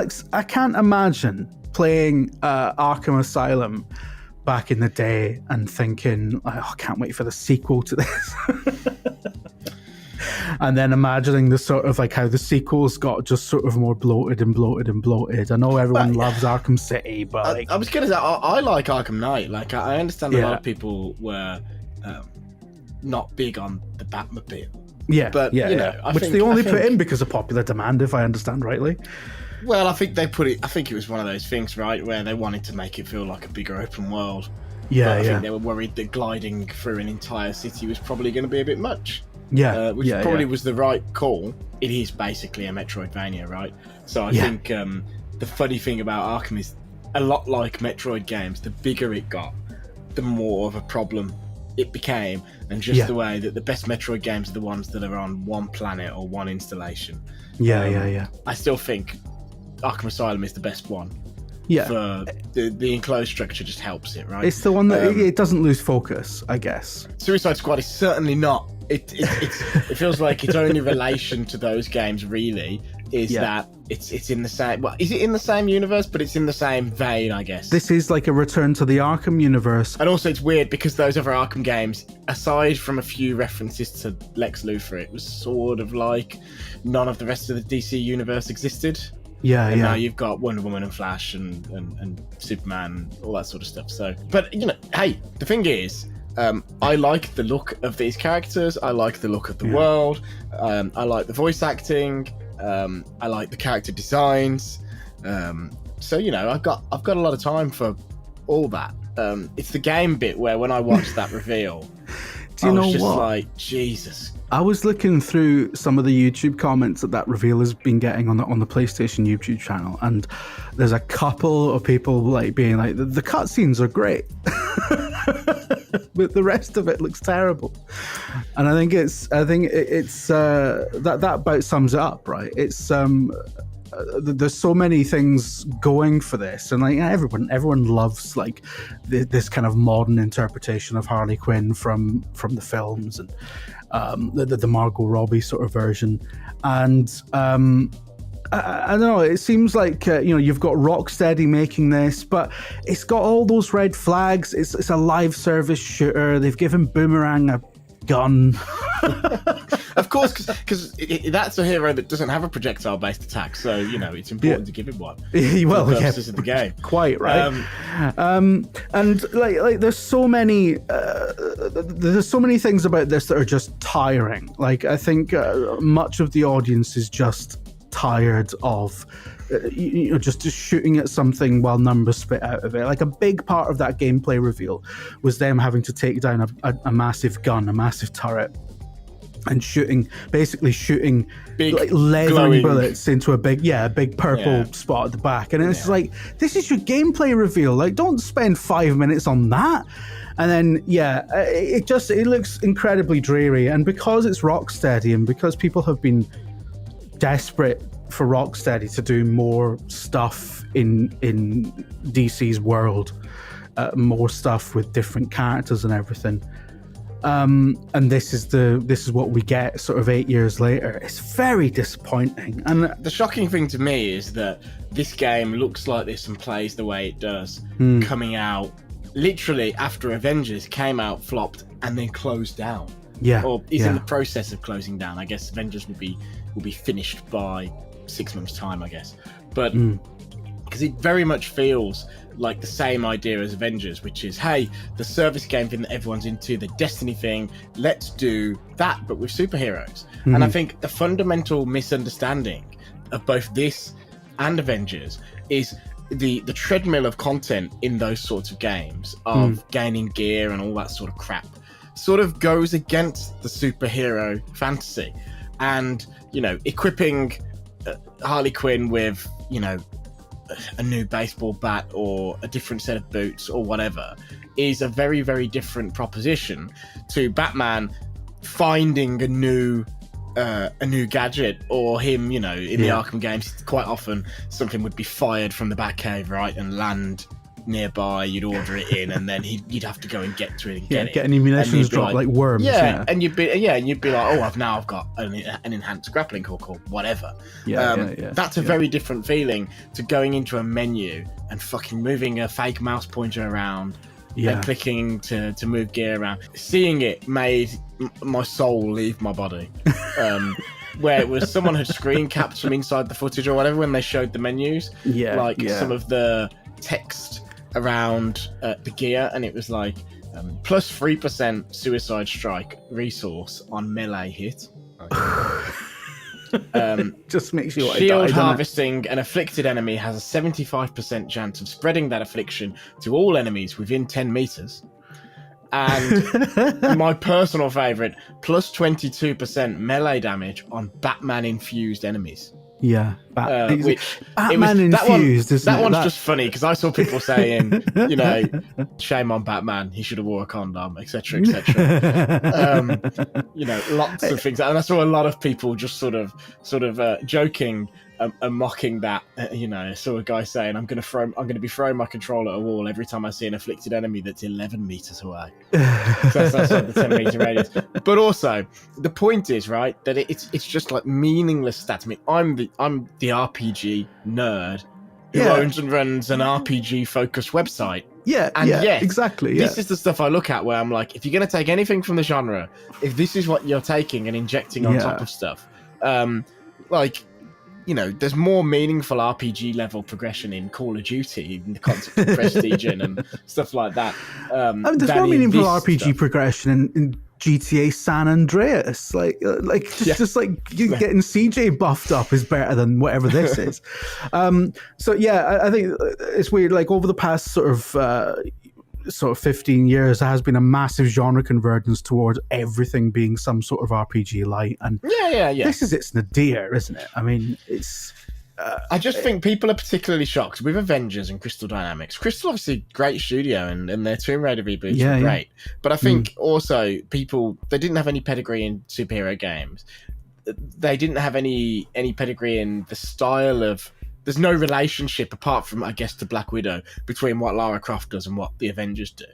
Alex, I can't imagine playing Arkham Asylum back in the day and thinking, oh, I can't wait for the sequel to this. And then imagining the sort of like how the sequels got just sort of more bloated and bloated and bloated. I know everyone loves Arkham City, but like, I was gonna say I like Arkham Knight. Like I understand a lot of people were not big on the Batmobile. Yeah, but you know, which they only put in because of popular demand, if I understand rightly. Well, I think they put it. I think it was one of those things, right, where they wanted to make it feel like a bigger open world. Yeah, but I think they were worried that gliding through an entire city was probably going to be a bit much. Which probably was the right call. It is basically a Metroidvania, right? So I think the funny thing about Arkham is a lot like Metroid games. The bigger it got, the more of a problem it became, and just the way that the best Metroid games are the ones that are on one planet or one installation. I still think Arkham Asylum is the best one. For the enclosed structure just helps it, right? It's the one that it doesn't lose focus, I guess. Suicide Squad is certainly not. It feels like its only relation to those games really is that it's in the same. Well, is it in the same universe? But it's in the same vein, I guess. This is like a return to the Arkham universe, and also it's weird because those other Arkham games, aside from a few references to Lex Luthor, it was sort of like none of the rest of the DC universe existed. And now you've got Wonder Woman and Flash and Superman, all that sort of stuff. So, but you know, hey, the thing is, I like the look of these characters. I like the look of the world. I like the voice acting. I like the character designs. So you know, I've got a lot of time for all that. It's the game bit where when I watched that reveal, I was just like, Jesus. I was looking through some of the YouTube comments that reveal has been getting on the PlayStation YouTube channel, and there's a couple of people like being like, the cutscenes are great, but the rest of it looks terrible. And I think it's that about sums it up, right? It's there's so many things going for this, and like everyone loves like this kind of modern interpretation of Harley Quinn from the films, and the Margot Robbie sort of version. And I don't know, it seems like you've got Rocksteady making this, but it's got all those red flags. It's a live service shooter. They've given Boomerang a gun. Of course, because that's a hero that doesn't have a projectile-based attack, so you know it's important to give him one. Well, for the purposes of the game, quite right. And like, there's so many things about this that are just tiring. Like, I think much of the audience is just tired of just shooting at something while numbers spit out of it. Like, a big part of that gameplay reveal was them having to take down a massive gun, a massive turret, and basically shooting big, like leathern glowing bullets into a big purple spot at the back. And it's like, this is your gameplay reveal. Like, don't spend 5 minutes on that. And then it looks incredibly dreary. And because it's Rocksteady, and because people have been desperate for Rocksteady to do more stuff in DC's world, more stuff with different characters and everything. And this is what we get sort of 8 years later. It's very disappointing. And the shocking thing to me is that this game looks like this and plays the way it does, coming out literally after Avengers came out, flopped, and then closed down. Or is in the process of closing down. I guess Avengers will be finished by 6 months' time, I guess. But because it very much feels like the same idea as Avengers, which is, hey, the service game thing that everyone's into, the Destiny thing, let's do that, but with superheroes. And I think the fundamental misunderstanding of both this and Avengers is the treadmill of content in those sorts of games, of gaining gear and all that sort of crap, sort of goes against the superhero fantasy. And, equipping Harley Quinn with, a new baseball bat or a different set of boots or whatever is a very, very different proposition to Batman finding a new gadget, or him, in the Arkham games, quite often something would be fired from the Batcave, right, and land nearby. You'd order it in, and then you'd have to go and get to it and get it. Get any munitions dropped like worms. Yeah, and you'd be like, oh, I've got an enhanced grappling hook or whatever. That's a very different feeling to going into a menu and fucking moving a fake mouse pointer around. And clicking to move gear around. Seeing it made my soul leave my body. Where it was someone had screen capped from inside the footage or whatever when they showed the menus. Some of the text around the gear, and it was like plus 3% suicide strike resource on melee hit. Just makes you shield harvesting an afflicted enemy has a 75% chance of spreading that affliction to all enemies within 10 meters. And my personal favorite, plus 22% melee damage on Batman infused enemies. Batman infused. That one's just funny because I saw people saying, shame on Batman, he should have wore a condom, etc., etc. Lots of things, and I saw a lot of people just sort of joking and mocking that. I saw a guy saying, I'm going to be throwing my controller at a wall every time I see an afflicted enemy that's 11 meters away. So that's like the 10 meter radius. But also, the point is, right, that it's just like meaningless stats. I mean, I'm the RPG nerd who owns and runs an RPG focused website. Exactly. This is the stuff I look at where I'm like, if you're going to take anything from the genre, if this is what you're taking and injecting on top of stuff, there's more meaningful RPG level progression in Call of Duty, in the concept of prestige and stuff like that. There's more meaningful RPG progression in GTA San Andreas. Just getting CJ buffed up is better than whatever this is. I think it's weird. Like over the past sort of 15 years, there has been a massive genre convergence towards everything being some sort of RPG light, and this is its nadir, isn't it? I mean, it's I just think people are particularly shocked with Avengers and Crystal Dynamics. Crystal, obviously, great studio, and their Tomb Raider reboots were great. But I think also they didn't have any pedigree in superhero games. They didn't have any pedigree in the style of. There's no relationship apart from, I guess, the Black Widow between what Lara Croft does and what the Avengers do.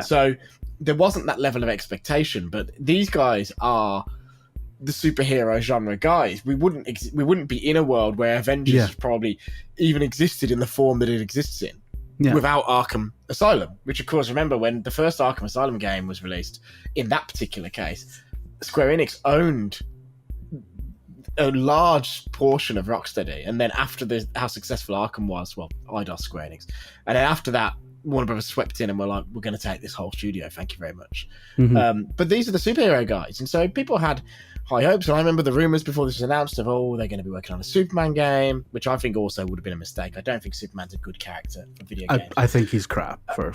So there wasn't that level of expectation. But these guys are the superhero genre guys. We wouldn't be in a world where Avengers probably even existed in the form that it exists in without Arkham Asylum. Which, of course, remember when the first Arkham Asylum game was released, in that particular case, Square Enix owned a large portion of Rocksteady, and then after how successful Arkham was, well, IDOS, Square Enix, and then after that, Warner Brothers swept in and were like, we're going to take this whole studio, thank you very much. But these are the superhero guys, and so people had high hopes, and I remember the rumours before this was announced of, they're going to be working on a Superman game, which I think also would have been a mistake. I don't think Superman's a good character for video games. I think he's crap for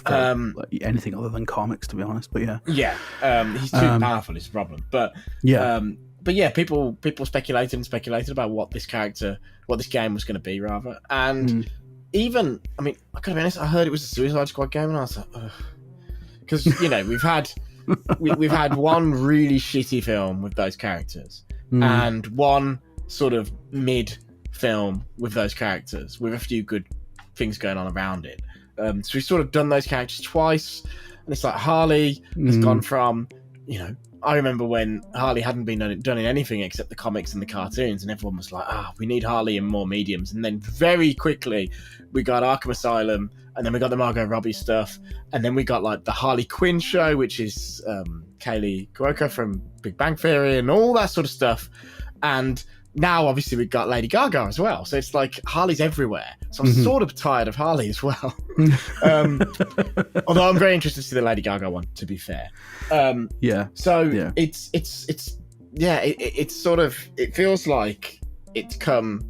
anything other than comics, to be honest, but he's too powerful is the problem, but people speculated about what this game was going to be, rather. And even, I mean, I gotta be honest, I heard it was a Suicide Squad game, and I was like, ugh. Because, we've had one really shitty film with those characters, and one sort of mid film with those characters, with a few good things going on around it. So we've sort of done those characters twice, and it's like Harley has gone from, I remember when Harley hadn't been done in anything except the comics and the cartoons, and everyone was like, we need Harley in more mediums. And then very quickly, we got Arkham Asylum, and then we got the Margot Robbie stuff, and then we got like the Harley Quinn show, which is Kaylee Cuoco from Big Bang Theory, and all that sort of stuff. And now, obviously, we've got Lady Gaga as well. So it's like Harley's everywhere. So I'm sort of tired of Harley as well. Although I'm very interested to see the Lady Gaga one, to be fair. It's sort of, it feels like it's come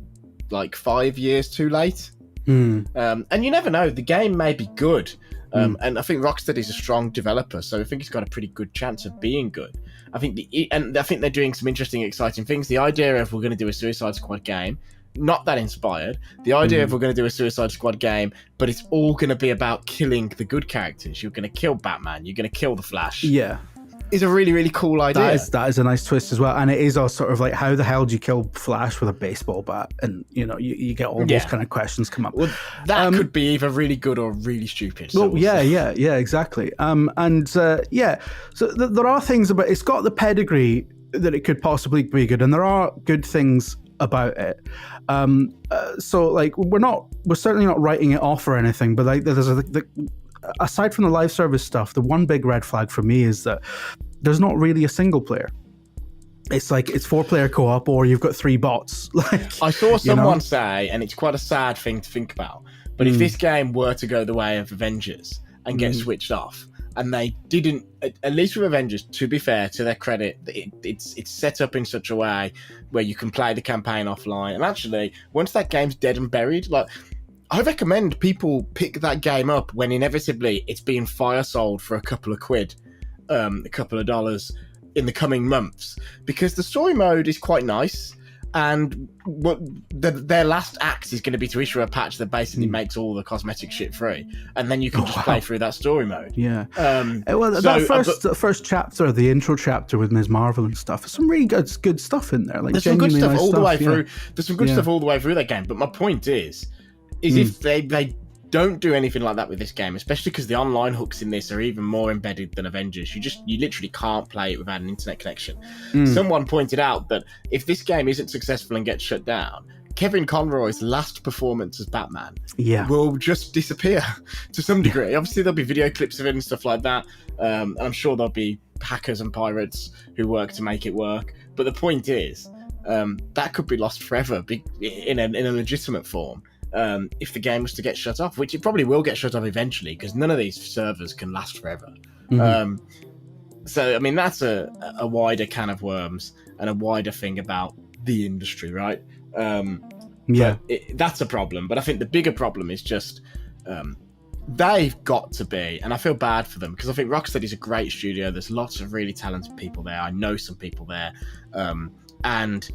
like 5 years too late. And you never know, the game may be good. And I think Rocksteady's a strong developer, so I think it's got a pretty good chance of being good. I think they're doing some interesting, exciting things. The idea of we're going to do a Suicide Squad game, not that inspired. The idea of we're going to do a Suicide Squad game, but it's all going to be about killing the good characters. You're going to kill Batman. You're going to kill the Flash. is a really, really cool idea. That is a nice twist as well. And it is all sort of like, how the hell do you kill Flash with a baseball bat? And, you know, you get all those kind of questions come up. Well, that could be either really good or really stupid. So yeah, exactly. So there are things about it's got the pedigree that it could possibly be good, and there are good things about it. So like we're certainly not writing it off or anything, but like aside from the live service stuff, the one big red flag for me is that there's not really a single player. It's like it's 4-player co-op, or you've got 3 bots. Like I saw someone say, and it's quite a sad thing to think about, but if this game were to go the way of Avengers and get switched off, and they didn't, at least with Avengers, to be fair, to their credit, it's set up in such a way where you can play the campaign offline. And actually, once that game's dead and buried, like, I recommend people pick that game up when inevitably it's being fire sold for a couple of quid, a couple of dollars in the coming months, because the story mode is quite nice. And their last act is going to be to issue a patch that basically makes all the cosmetic shit free, and then you can just play through that story mode. Yeah. That first chapter, the intro chapter with Ms. Marvel and stuff, there's some really good stuff in there. Like there's some good stuff all the way through. There's some good stuff all the way through that game. But my point is if they don't do anything like that with this game, especially because the online hooks in this are even more embedded than Avengers. You literally can't play it without an internet connection. Someone pointed out that if this game isn't successful and gets shut down, Kevin Conroy's last performance as Batman will just disappear to some degree. Obviously, there'll be video clips of it and stuff like that. And I'm sure there'll be hackers and pirates who work to make it work. But the point is, that could be lost forever in a legitimate form. If the game was to get shut off, which it probably will get shut off eventually, because none of these servers can last forever. So, I mean, that's a wider can of worms and a wider thing about the industry, right? That's a problem. But I think the bigger problem is just they've got to be, and I feel bad for them, because I think Rocksteady is a great studio. There's lots of really talented people there. I know some people there. And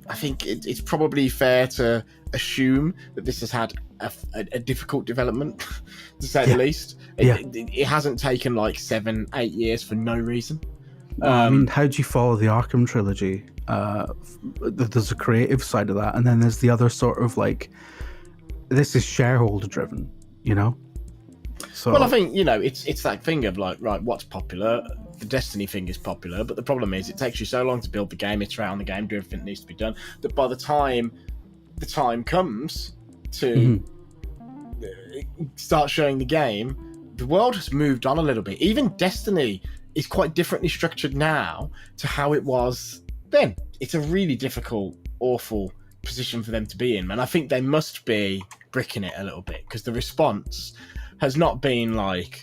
I think it's probably fair to assume that this has had a difficult development, to say the least. It hasn't taken like 7-8 years for no reason. I mean, how do you follow the Arkham trilogy? There's a creative side of that, and then there's the other sort of like, this is shareholder driven, you know? So, well, I think, you know, it's that thing of like, right, what's popular? The Destiny thing is popular, but the problem is it takes you so long to build the game, iterate on the game, do everything that needs to be done, that by the time the time comes to start showing the game, the world has moved on a little bit. Even Destiny is quite differently structured now to how it was then. It's a really difficult, awful position for them to be in, and I think they must be bricking it a little bit, because the response has not been like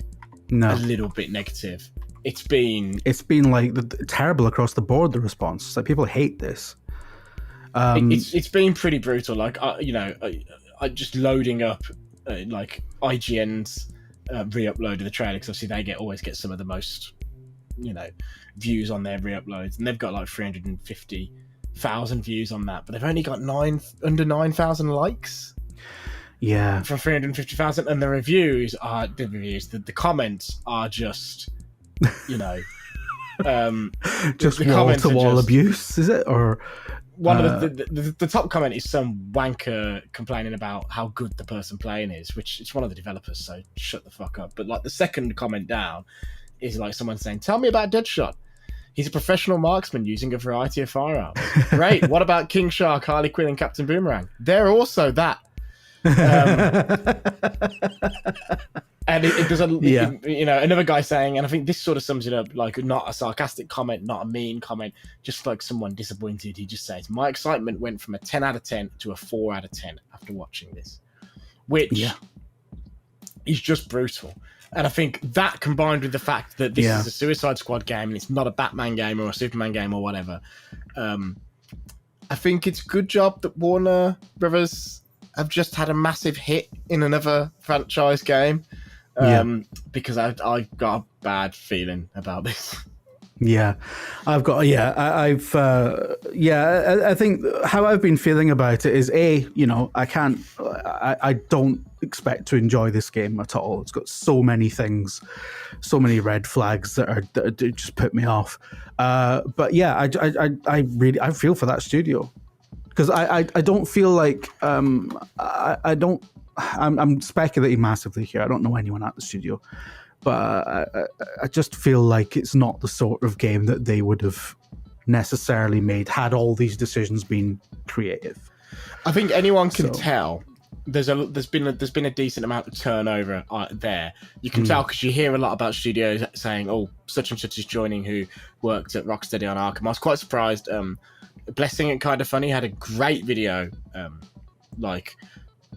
a little bit negative. It's been like terrible across the board. The response, it's like people hate this. It's been pretty brutal. Like I just loading up like IGN's re-upload of the trailer, because obviously they always get some of the most views on their re-uploads, and they've got like 350,000 views on that, but they've only got under 9,000 likes. Yeah, from 350,000, and the comments are just just wall-to-wall abuse, is it? Or one of the top comment is some wanker complaining about how good the person playing is, which it's one of the developers, so shut the fuck up. But like the second comment down is like someone saying, "Tell me about Deadshot. He's a professional marksman using a variety of firearms. Great. What about King Shark, Harley Quinn, and Captain Boomerang? They're also that." And there's another guy saying, and I think this sort of sums it up, like not a sarcastic comment, not a mean comment, just like someone disappointed. He just says, "My excitement went from a 10 out of 10 to a 4 out of 10 after watching this," which is just brutal. And I think that, combined with the fact that this is a Suicide Squad game and it's not a Batman game or a Superman game or whatever, I think it's a good job that Warner Brothers have just had a massive hit in another franchise game, because I got a bad feeling about this. Yeah, I've got. Yeah, I've. I think how I've been feeling about it is I can't. I don't expect to enjoy this game at all. It's got so many things, so many red flags that just put me off. But yeah, I really feel for that studio because I don't feel like I don't. I'm speculating massively here. I don't know anyone at the studio. But I just feel like it's not the sort of game that they would have necessarily made had all these decisions been creative. I think anyone can tell. There's been a decent amount of turnover there. You can tell because you hear a lot about studios saying, "Oh, such and such is joining," who worked at Rocksteady on Arkham. I was quite surprised. Blessing and Kind of Funny had a great video,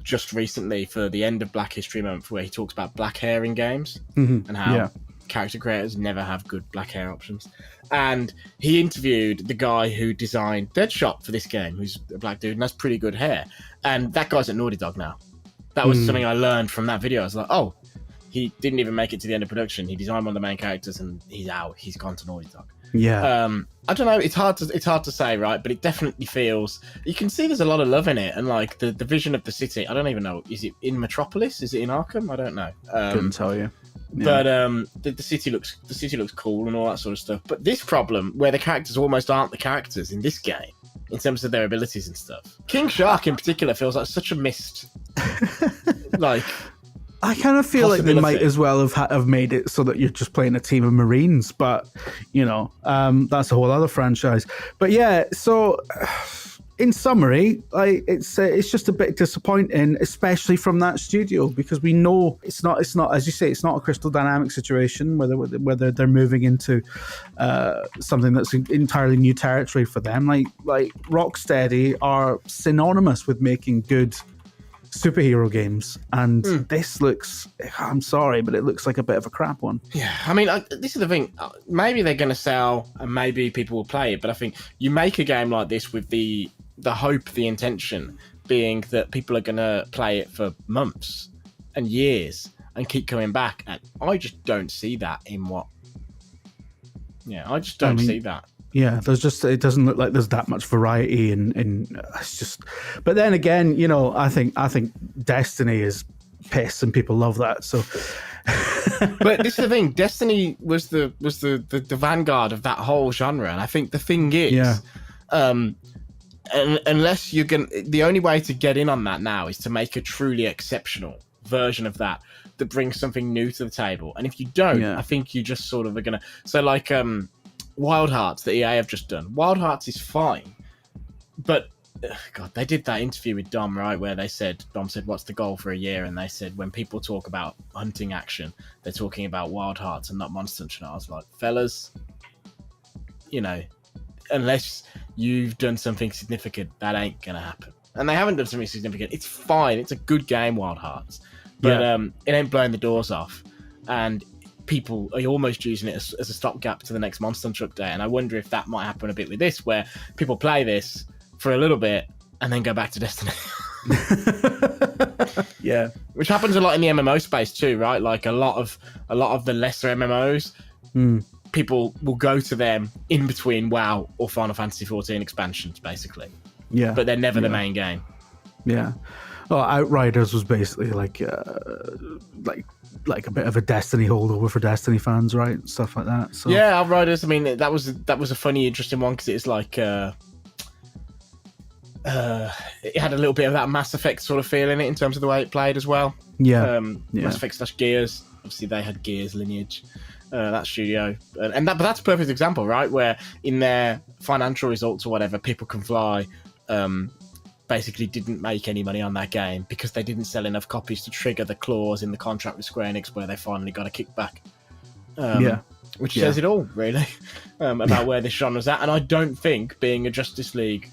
just recently for the end of Black History Month, where he talks about black hair in games and how character creators never have good black hair options. And he interviewed the guy who designed Deadshot for this game, who's a black dude and has pretty good hair. And that guy's at Naughty Dog now. That was something I learned from that video. I was like, oh, he didn't even make it to the end of production. He designed one of the main characters and he's out. He's gone to Naughty Dog. Yeah. I don't know. It's hard to say, right? But it definitely feels. You can see there's a lot of love in it, and like the vision of the city. I don't even know. Is it in Metropolis? Is it in Arkham? I don't know. Couldn't tell you. Yeah. But the city looks cool and all that sort of stuff. But this problem, where the characters almost aren't the characters in this game, in terms of their abilities and stuff. King Shark in particular feels like such a missed. I kind of feel like they might as well have made it so that you're just playing a team of Marines, but that's a whole other franchise. But yeah, so in summary, it's just a bit disappointing, especially from that studio, because we know it's not as you say, it's not a Crystal Dynamics situation whether they're moving into something that's entirely new territory for them. Like Rocksteady are synonymous with making good superhero games, and this looks, I'm sorry, but it looks like a bit of a crap one. Yeah, I mean, this is the thing. Maybe they're going to sell and maybe people will play it, but I think you make a game like this with the hope, the intention being that people are going to play it for months and years and keep coming back, and I just don't see that in what... Yeah, I just don't see that. Yeah, it doesn't look like there's that much variety in it's just. But then again, I think Destiny is piss and people love that. So, but this is the thing. Destiny was the vanguard of that whole genre, and I think the thing is, unless you're gonna, the only way to get in on that now is to make a truly exceptional version of that brings something new to the table. And if you don't, I think you just sort of are gonna. So like Wild Hearts that EA have just done. Wild Hearts is fine, but God, they did that interview with Dom, right, where Dom said, "What's the goal for a year?" And they said, when people talk about hunting action, they're talking about Wild Hearts and not Monster Hunter. And I was like, fellas, unless you've done something significant, that ain't gonna happen. And they haven't done something significant. It's fine. It's a good game, Wild Hearts, but it ain't blowing the doors off. And people are almost using it as a stopgap to the next Monster Hunter update, and I wonder if that might happen a bit with this, where people play this for a little bit and then go back to Destiny. Yeah, which happens a lot in the MMO space too, right? Like a lot of the lesser MMOs, people will go to them in between WoW or Final Fantasy 14 expansions, basically. Yeah, but they're never the main game. Yeah. Well, Outriders was basically like a bit of a Destiny holdover for Destiny fans, right? Stuff like that. So yeah, Outriders. I mean, that was a funny, interesting one because it's like it had a little bit of that Mass Effect sort of feel in it in terms of the way it played as well. Yeah, Mass Effect / Gears. Obviously, they had Gears lineage. That studio, but that's a perfect example, right? Where in their financial results or whatever, People Can Fly basically didn't make any money on that game because they didn't sell enough copies to trigger the clause in the contract with Square Enix where they finally got a kickback. Which says it all, really, about where this genre's at. And I don't think being a Justice League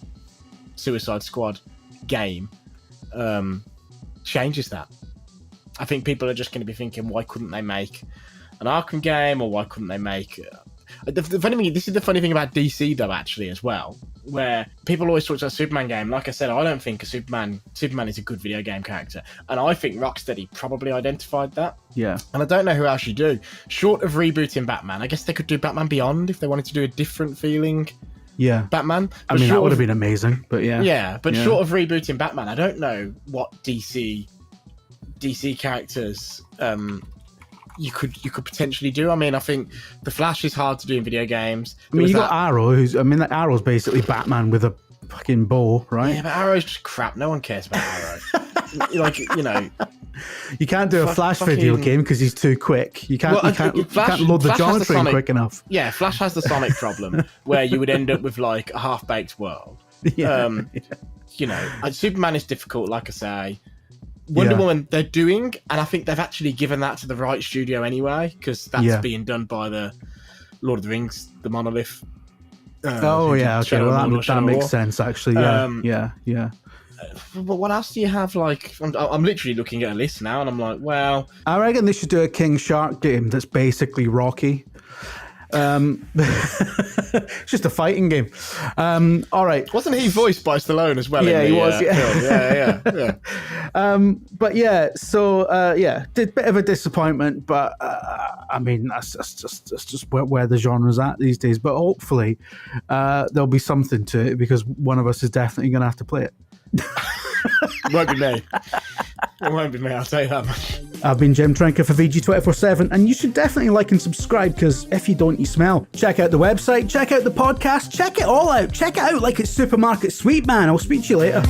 Suicide Squad game changes that. I think people are just going to be thinking, why couldn't they make an Arkham game, or why couldn't they make... The funny thing, this is the funny thing about DC, though, actually, as well. where people always talk about a Superman game. Like I said, I don't think Superman is a good video game character, and I think Rocksteady probably identified that. Yeah. And I don't know who else you do. Short of rebooting Batman, I guess they could do Batman Beyond if they wanted to do a different feeling. Yeah, Batman. I mean, that would have been amazing, but yeah. Yeah, but short of rebooting Batman, I don't know what DC characters you could potentially do. I mean, I think the Flash is hard to do in video games. I mean, you got Arrow, that Arrow's basically Batman with a fucking bow, right? Yeah, but Arrow's just crap. No one cares about Arrow. Like, you know. You can't do a Flash video game because he's too quick. You can't load the geometry in quick enough. Yeah, Flash has the Sonic problem where you would end up with like a half-baked world. Yeah. You know, Superman is difficult, like I say. Wonder Woman, they're doing, and I think they've actually given that to the right studio anyway, because that's being done by the Lord of the Rings, the Monolith. Okay. Well, that makes sense, actually. Yeah. But what else do you have? Like, I'm literally looking at a list now, and I'm like, well, I reckon they should do a King Shark game that's basically Rocky. It's just a fighting game. All right. Wasn't he voiced by Stallone as well? Yeah, he was. Yeah. But yeah, so bit of a disappointment, but I mean that's just where the genre's at these days. But hopefully, there'll be something to it because one of us is definitely going to have to play it. Won't be me. It won't be me, I'll tell you that much. I've been Jim Trinker for VG247, and you should definitely like and subscribe because if you don't, you smell. Check out the website, check out the podcast, check it all out. Check it out like it's Supermarket Sweet, man. I'll speak to you later.